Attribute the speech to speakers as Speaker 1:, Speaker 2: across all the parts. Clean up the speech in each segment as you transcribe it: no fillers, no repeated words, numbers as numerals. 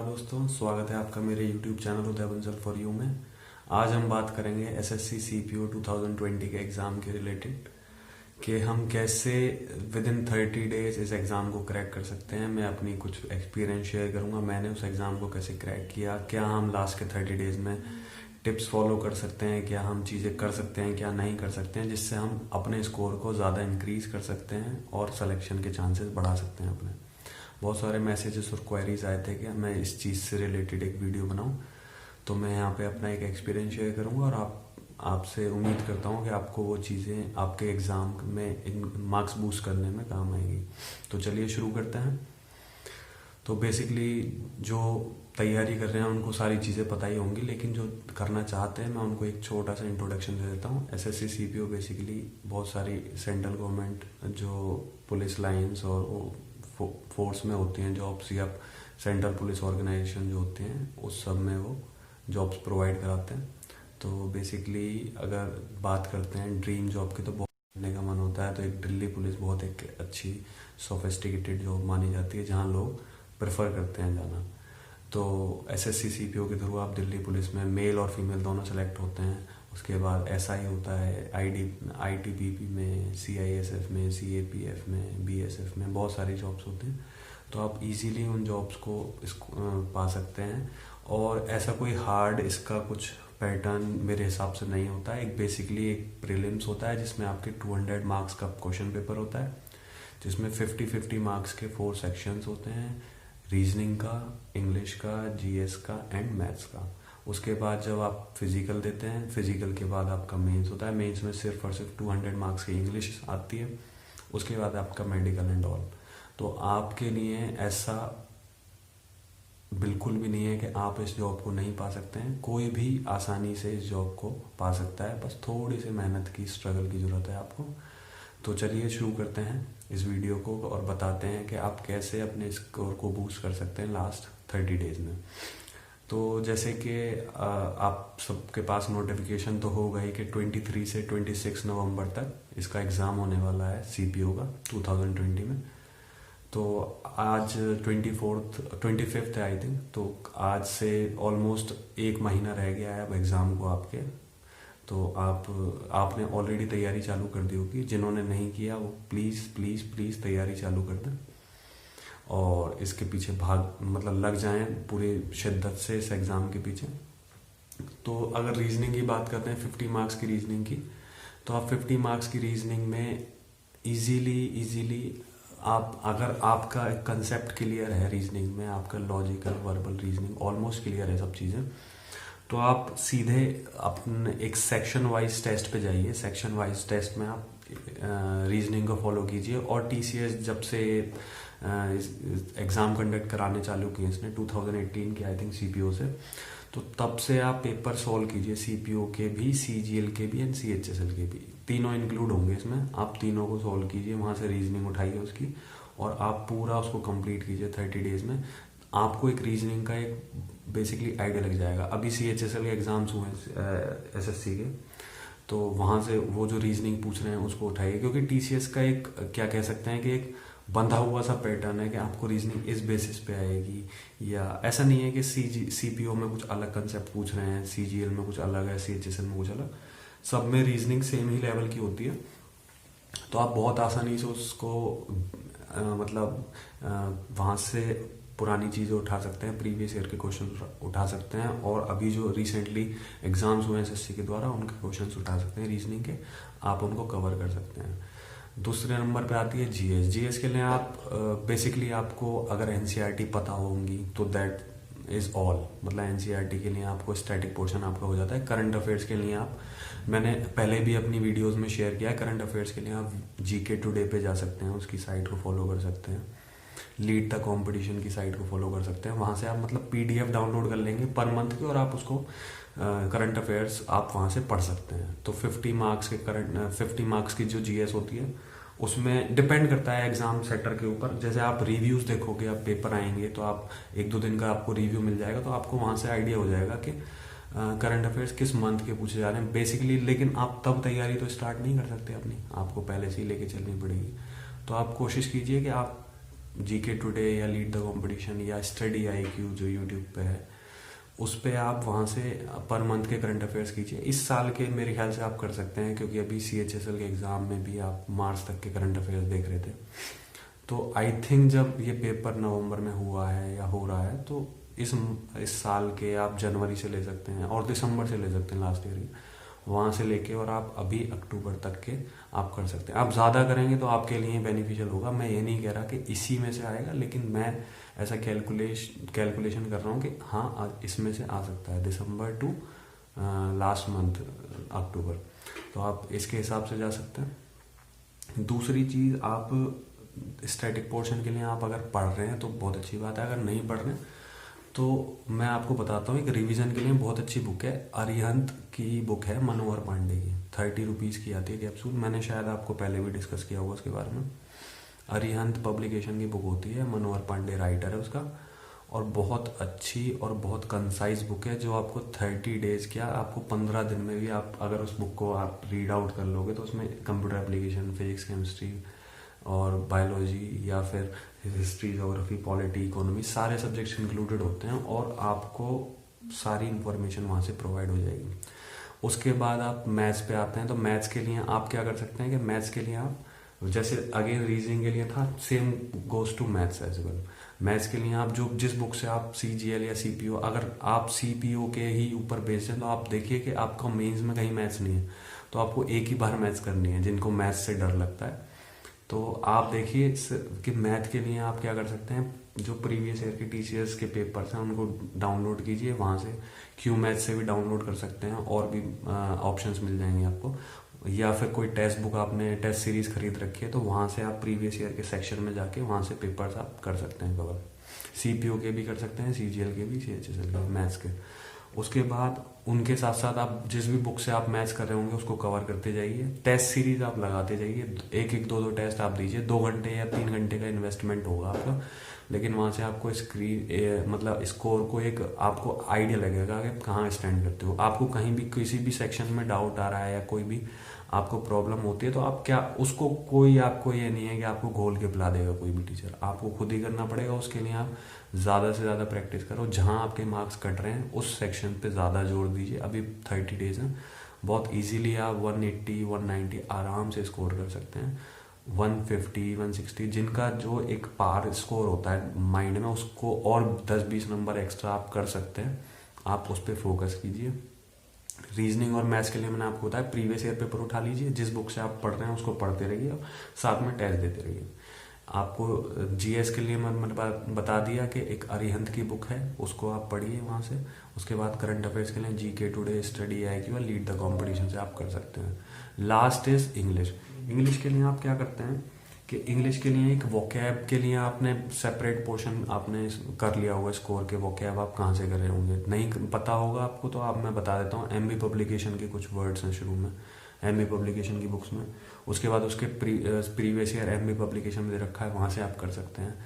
Speaker 1: नमस्कार दोस्तों, स्वागत है आपका मेरे YouTube channel Uday Bansal for you में। आज हम बात करेंगे एसएससी सीपीओ 2020 के एग्ज़ाम के रिलेटेड कि हम कैसे विद इन 30 डेज इस एग्ज़ाम को क्रैक कर सकते हैं। मैं अपनी कुछ एक्सपीरियंस शेयर करूंगा, मैंने उस एग्ज़ाम को कैसे क्रैक किया, क्या हम लास्ट के 30 डेज में टिप्स फॉलो कर सकते हैं, क्या हम चीज़ें कर सकते हैं, क्या नहीं कर सकते हैं, जिससे हम अपने स्कोर को ज़्यादा इंक्रीज कर सकते हैं और सिलेक्शन के चांसेस बढ़ा सकते हैं अपने। बहुत सारे मैसेजेस और क्वेरीज आए थे कि मैं इस चीज़ से रिलेटेड एक वीडियो बनाऊं, तो मैं यहाँ पे अपना एक एक्सपीरियंस शेयर करूंगा और आपसे उम्मीद करता हूँ कि आपको वो चीज़ें आपके एग्ज़ाम में मार्क्स बूस्ट करने में काम आएगी। तो चलिए शुरू करते हैं। तो बेसिकली जो तैयारी कर रहे हैं उनको सारी चीज़ें पता ही होंगी, लेकिन जो करना चाहते हैं मैं उनको एक छोटा सा इंट्रोडक्शन दे देता हूँ। एसएससी सीपीओ बेसिकली बहुत सारी सेंट्रल गवर्नमेंट जो पुलिस लाइंस और फोर्स में होती हैं जॉब्स, या सेंट्रल पुलिस ऑर्गेनाइजेशन जो होते हैं उस सब में वो जॉब्स प्रोवाइड कराते हैं। तो बेसिकली अगर बात करते हैं ड्रीम जॉब की, तो बहुत करने का मन होता है, तो एक दिल्ली पुलिस बहुत एक अच्छी सोफिस्टिकेटेड जॉब मानी जाती है जहाँ लोग प्रेफर करते हैं जाना। तो एसएससी सीपीओ के थ्रू आप दिल्ली पुलिस में मेल और फीमेल दोनों सेलेक्ट होते हैं। उसके बाद एसआई होता है, आईटीबीपी में, सीआईएसएफ में, सीएपीएफ में, बीएसएफ में, बहुत सारी जॉब्स होते हैं। तो आप इजीली उन जॉब्स को पा सकते हैं। और ऐसा कोई हार्ड इसका कुछ पैटर्न मेरे हिसाब से नहीं होता है। एक बेसिकली एक प्रीलिम्स होता है जिसमें आपके 200 मार्क्स का क्वेश्चन पेपर होता है, जिसमें 50-50 मार्क्स के 4 सेक्शंस होते हैं, रीजनिंग का, इंग्लिश का, जीएस का एंड मैथ्स का। उसके बाद जब आप फिजिकल देते हैं, फिजिकल के बाद आपका मेंस होता है। मेंस में सिर्फ और सिर्फ 200 मार्क्स की इंग्लिश आती है। उसके बाद आपका मेडिकल एंड ऑल। तो आपके लिए ऐसा बिल्कुल भी नहीं है कि आप इस जॉब को नहीं पा सकते हैं। कोई भी आसानी से इस जॉब को पा सकता है, बस थोड़ी सी मेहनत की, स्ट्रगल की जरूरत है आपको। तो चलिए शुरू करते हैं इस वीडियो को और बताते हैं कि आप कैसे अपने स्कोर को बूस्ट कर सकते हैं लास्ट 30 डेज में। तो जैसे कि आप सबके पास नोटिफिकेशन तो होगा ही कि 23 से 26 नवंबर तक इसका एग्ज़ाम होने वाला है सीपीओ का 2020 में। तो आज 25th है आई थिंक। तो आज से ऑलमोस्ट 1 महीना रह गया है अब एग्ज़ाम को आपके। तो आपने ऑलरेडी तैयारी चालू कर दी होगी। जिन्होंने नहीं किया वो प्लीज़ प्लीज़ प्लीज़ तैयारी चालू कर दें और इसके पीछे लग जाएं पूरी शिद्दत से इस एग्ज़ाम के पीछे। तो अगर रीजनिंग की बात करते हैं, 50 मार्क्स की रीजनिंग की, तो आप 50 मार्क्स की रीजनिंग में इजीली आप, अगर आपका कंसेप्ट क्लियर है रीजनिंग में, आपका logical verbal reasoning almost clear है सब चीज़ें, तो आप सीधे अपने एक सेक्शन वाइज टेस्ट पे जाइए। सेक्शन वाइज टेस्ट में आप रीजनिंग को फॉलो कीजिए। और टीसीएस जब से एग्ज़ाम कंडक्ट कराने चालू किए इसने 2018 के आई थिंक सीपीओ से, तो तब से आप पेपर सॉल्व कीजिए, सीपीओ के भी, सीजीएल के भी एंड सीएचएसएल के भी, तीनों इंक्लूड होंगे इसमें। आप तीनों को सॉल्व कीजिए, वहाँ से रीजनिंग उठाइए उसकी और आप पूरा उसको कंप्लीट कीजिए 30 डेज में। आपको एक रीजनिंग का एक बेसिकली आइडिया लग जाएगा। अभी सीएचएसएल के एग्जाम्स हुए एसएससी के, तो वहाँ से वो जो रीजनिंग पूछ रहे हैं उसको उठाइए, क्योंकि टीसीएस का एक क्या कह सकते हैं कि एक बंधा हुआ सा पैटर्न है कि आपको रीजनिंग इस बेसिस पे आएगी, या ऐसा नहीं है कि सीपीओ में कुछ अलग कंसेप्ट पूछ रहे हैं, सीजीएल में कुछ अलग है, सीएचएसएल में कुछ अलग, सब में रीजनिंग सेम ही लेवल की होती है। तो आप बहुत आसानी से उसको वहाँ से पुरानी चीज़ें उठा सकते हैं, प्रीवियस ईयर के क्वेश्चन उठा सकते हैं, और अभी जो रिसेंटली एग्जाम्स हुए हैं एसएससी के द्वारा उनके क्वेश्चंस उठा सकते हैं रीजनिंग के, आप उनको कवर कर सकते हैं। दूसरे नंबर पे आती है जीएस। जीएस के लिए आप बेसिकली आपको अगर एनसीईआरटी पता होंगी तो दैट इज ऑल। एनसीईआरटी के लिए आपको स्टैटिक पोर्शन आपका हो जाता है। करंट अफेयर्स के लिए मैंने पहले भी अपनी वीडियोस में शेयर किया है, करंट अफेयर्स के लिए आप जीके टुडे पे जा सकते हैं, उसकी साइट को फॉलो कर सकते हैं। लीड द कंपटीशन की साइट को फॉलो कर सकते हैं। वहाँ से आप पीडीएफ डाउनलोड कर लेंगे पर मंथ की, और आप उसको करंट अफेयर्स आप वहाँ से पढ़ सकते हैं। तो 50 मार्क्स की जो जीएस होती है उसमें डिपेंड करता है एग्जाम सेटर के ऊपर। जैसे आप रिव्यूज देखोगे, आप पेपर आएंगे तो आप 1-2 दिन का आपको रिव्यू मिल जाएगा, तो आपको वहाँ से आइडिया हो जाएगा कि करंट अफेयर्स किस मंथ के पूछे जा रहे हैं बेसिकली। लेकिन आप तब तैयारी तो स्टार्ट नहीं कर सकते अपनी, आपको पहले से ही लेके चलनी पड़ेगी। तो आप कोशिश कीजिए कि आप जीके टुडे या लीड द कंपटीशन या स्टडी IQ जो यूट्यूब पे है, उस पे आप वहाँ से पर मंथ के करंट अफेयर्स कीजिए। इस साल के मेरे ख्याल से आप कर सकते हैं, क्योंकि अभी CHSL के एग्ज़ाम में भी आप मार्च तक के करंट अफेयर्स देख रहे थे। तो आई थिंक जब ये पेपर नवंबर में हुआ है या हो रहा है, तो इस साल के आप जनवरी से ले सकते हैं और दिसंबर से ले सकते हैं, लास्ट ईयर की वहाँ से लेके, और आप अभी अक्टूबर तक के आप कर सकते हैं। आप ज़्यादा करेंगे तो आपके लिए बेनिफिशियल होगा। मैं ये नहीं कह रहा कि इसी में से आएगा, लेकिन मैं ऐसा कैलकुलेशन कर रहा हूँ कि हाँ इसमें से आ सकता है दिसंबर टू लास्ट मंथ अक्टूबर। तो आप इसके हिसाब से जा सकते हैं। दूसरी चीज़, आप स्टैटिक पोर्शन के लिए आप अगर पढ़ रहे हैं तो बहुत अच्छी बात है। अगर नहीं पढ़ रहे हैं तो मैं आपको बताता हूँ, एक रिवीजन के लिए बहुत अच्छी बुक है, अरिहंत की बुक है, मनोहर पांडे की। 30 रुपीज़ की आती है कैप्सूल। मैंने शायद आपको पहले भी डिस्कस किया होगा उसके बारे में। अरिहंत पब्लिकेशन की बुक होती है, मनोहर पांडे राइटर है उसका, और बहुत अच्छी और बहुत कंसाइज बुक है, जो आपको 30 डेज क्या, आपको 15 दिन में भी आप अगर उस बुक को आप रीड आउट कर लोगे तो उसमें कंप्यूटर एप्लीकेशन, फिजिक्स, केमिस्ट्री और बायोलॉजी या फिर हिस्ट्री, जोग्राफी, पॉलिटी, इकोनॉमी, सारे सब्जेक्ट्स इंक्लूडेड होते हैं और आपको सारी इंफॉर्मेशन वहाँ से प्रोवाइड हो जाएगी। उसके बाद आप मैथ्स पे आते हैं, तो मैथ्स के लिए आप क्या कर सकते हैं कि मैथ्स के लिए आप जैसे अगेन रीजनिंग के लिए था, same goes to maths as well. Maths के लिए आप जो जिस बुक से आप CGL या CPO, अगर आप CPO के ही ऊपर बेस्ड हैं तो आप देखिए कि आपका मेंस में कहीं मैथ्स नहीं है, तो आपको एक ही बार मैथ्स करनी है। जिनको मैथ्स से डर लगता है तो आप देखिए कि मैथ के लिए आप क्या कर सकते हैं, जो प्रीवियस ईयर के TCS के पेपर्स हैं उनको डाउनलोड कीजिए वहाँ से। क्यू मैथ से भी डाउनलोड कर सकते हैं, और भी ऑप्शंस मिल जाएंगे आपको। या फिर कोई टेस्ट बुक आपने टेस्ट सीरीज खरीद रखी है तो वहाँ से आप प्रीवियस ईयर के सेक्शन में जाके वहाँ से पेपर्स आप कर सकते हैं कवर। CPO के भी कर सकते हैं, CGL के भी, CHSL के, मैथ्स के। उसके बाद उनके साथ साथ आप जिस भी बुक से आप मैथ्स कर रहे होंगे उसको कवर करते जाइए। टेस्ट सीरीज आप लगाते जाइए, एक एक दो टेस्ट आप दीजिए। 2 घंटे या 3 घंटे का इन्वेस्टमेंट होगा आपका, लेकिन वहाँ से आपको मतलब स्कोर को एक आपको आइडिया लगेगा कि कहाँ स्टैंड करते हो। आपको कहीं भी किसी भी सेक्शन में डाउट आ रहा है या कोई भी आपको प्रॉब्लम होती है तो आप क्या उसको, कोई आपको ये नहीं है कि आपको घोल के पिला देगा कोई भी टीचर, आपको खुद ही करना पड़ेगा। उसके लिए आप ज़्यादा से ज़्यादा प्रैक्टिस करो। जहाँ आपके मार्क्स कट रहे हैं उस सेक्शन पे ज़्यादा जोर दीजिए। अभी 30 डेज हैं, बहुत इजीली आप 180 190 आराम से स्कोर कर सकते हैं। 150 160 जिनका जो एक पार स्कोर होता है माइंड में, उसको और 10-20 नंबर एक्स्ट्रा आप कर सकते हैं। आप उस पर फोकस कीजिए। रीजनिंग और मैथ्स के लिए मैंने आपको बताया, प्रीवियस ईयर पेपर उठा लीजिए, जिस बुक से आप पढ़ रहे हैं उसको पढ़ते रहिए और साथ में टेस्ट देते रहिए। आपको GS के लिए मैंने बता दिया कि एक अरिहंत की बुक है, उसको आप पढ़िए वहाँ से। उसके बाद करंट अफेयर्स के लिए GK today, study IQ, lead the competition से आप कर सकते हैं। Last is English. इंग्लिश के लिए आप क्या करते हैं कि इंग्लिश के लिए एक वोकैब के लिए आपने सेपरेट पोर्शन आपने कर लिया होगा स्कोर के। वोकैब आप कहाँ से कर रहे होंगे, नहीं पता होगा आपको तो आप मैं बता देता हूँ। MB पब्लिकेशन के कुछ वर्ड्स हैं शुरू में, MB पब्लिकेशन की बुक्स में। उसके बाद उसके प्रीवियस ईयर MB पब्लिकेशन में दे रखा है, वहाँ से आप कर सकते हैं।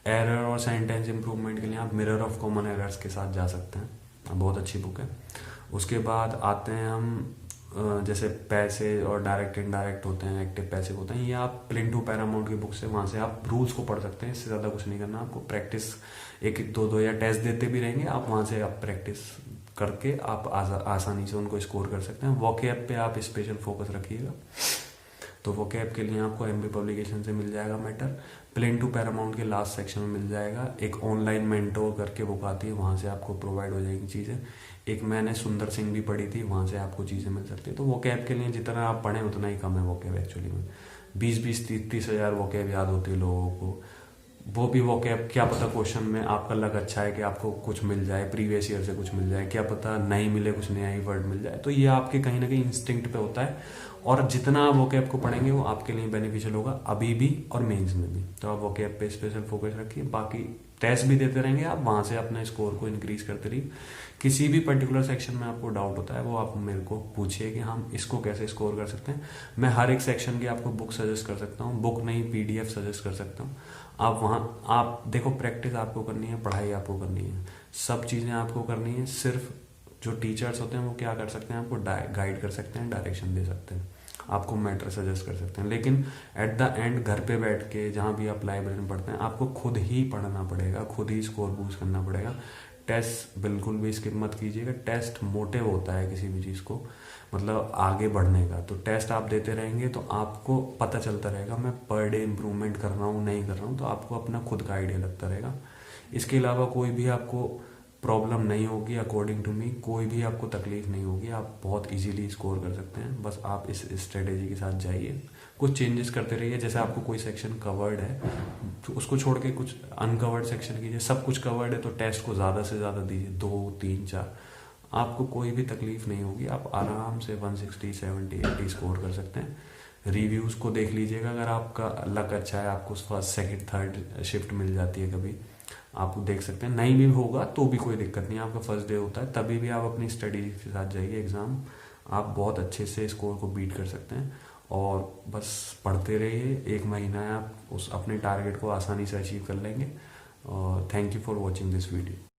Speaker 1: एरर और सेंटेंस इंप्रूवमेंट के लिए आप मिरर ऑफ कॉमन एरर्स के साथ जा सकते हैं, बहुत अच्छी बुक है। उसके बाद आते हैं हम जैसे पैसे और डायरेक्ट इनडायरेक्ट होते हैं, एक्टिव पैसिव होते हैं, ये आप प्लिंटू पैरामाउंट की बुक से वहाँ से आप रूल्स को पढ़ सकते हैं। इससे ज़्यादा कुछ नहीं करना आपको। प्रैक्टिस एक एक दो या टेस्ट देते भी रहेंगे आप, वहाँ से आप प्रैक्टिस करके आप आसानी से उनको स्कोर कर सकते हैं। वोकैब पे आप स्पेशल फोकस रखिएगा। तो वोकैब के लिए आपको MB पब्लिकेशन से मिल जाएगा मैटर। प्लिंटू पैरामाउंट के लास्ट सेक्शन में मिल जाएगा। एक ऑनलाइन मेंटोर करके बुक आती है, वहाँ से आपको प्रोवाइड हो जाएगी चीज़ें। एक मैंने सुंदर सिंह भी पढ़ी थी, वहाँ से आपको चीज़ें मिल सकती है। तो वोकैब के लिए जितना आप पढ़ें उतना ही कम है वोकैब एक्चुअली में। 20-30 हज़ार वोकैब याद होती है लोगों को। वो भी वोकैब क्या पता क्वेश्चन में आपका लग अच्छा है कि आपको कुछ मिल जाए, प्रीवियस ईयर से कुछ मिल जाए, क्या पता नहीं मिले, कुछ नया ही वर्ड मिल जाए। तो ये आपके कहीं ना कहीं इंस्टिंक्ट पे होता है, और जितना आप वोकैब को पढ़ेंगे वो आपके लिए बेनिफिशियल होगा, अभी भी और मेंस में भी। तो आप वोकैब पे स्पेशल फोकस रखिए। बाकी टेस्ट भी देते रहेंगे आप, वहाँ से अपने स्कोर को इंक्रीज करते रहिए। किसी भी पर्टिकुलर सेक्शन में आपको डाउट होता है वो आप मेरे को पूछिए कि हम इसको कैसे स्कोर कर सकते हैं। मैं हर एक सेक्शन की आपको बुक सजेस्ट कर सकता हूँ, बुक नहीं PDF सजेस्ट कर सकता हूँ। आप वहाँ आप देखो, प्रैक्टिस आपको करनी है, पढ़ाई आपको करनी है, सब चीज़ें आपको करनी है। सिर्फ जो टीचर्स होते हैं वो क्या कर सकते हैं, आपको गाइड कर सकते हैं, डायरेक्शन दे सकते हैं। आपको मैटर सजेस्ट कर सकते हैं। लेकिन एट द एंड घर पे बैठ के जहाँ भी आप लाइब्रेरी में पढ़ते हैं, आपको खुद ही पढ़ना पड़ेगा, खुद ही स्कोर बूस्ट करना पड़ेगा। टेस्ट बिल्कुल भी स्किप मत कीजिएगा। टेस्ट मोटिव होता है किसी भी चीज़ को, मतलब आगे बढ़ने का। तो टेस्ट आप देते रहेंगे तो आपको पता चलता रहेगा मैं पर डे इम्प्रूवमेंट कर रहा हूँ नहीं कर रहा हूँ, तो आपको अपना खुद का आइडिया लगता रहेगा। इसके अलावा कोई भी आपको प्रॉब्लम नहीं होगी, अकॉर्डिंग टू मी कोई भी आपको तकलीफ नहीं होगी, आप बहुत इजीली स्कोर कर सकते हैं। बस आप इस स्ट्रेटेजी के साथ जाइए, कुछ चेंजेस करते रहिए। जैसे आपको कोई सेक्शन कवर्ड है तो उसको छोड़ के कुछ अनकवर्ड सेक्शन कीजिए। सब कुछ कवर्ड है तो टेस्ट को ज़्यादा से ज़्यादा दीजिए, 2, 3, 4। आपको कोई भी तकलीफ नहीं होगी, आप आराम से 160, 70, 80 स्कोर कर सकते हैं। रिव्यूज़ को देख लीजिएगा, अगर आपका लक अच्छा है, आपको फर्स्ट, सेकंड, थर्ड शिफ्ट मिल जाती है कभी, आप देख सकते हैं। नहीं भी होगा तो भी कोई दिक्कत नहीं, आपका फर्स्ट डे होता है तभी भी आप अपनी स्टडी के साथ जाइए एग्ज़ाम, आप बहुत अच्छे से स्कोर को बीट कर सकते हैं। और बस पढ़ते रहिए, 1 महीना है, आप उस अपने टारगेट को आसानी से अचीव कर लेंगे। और thank you for watching this video.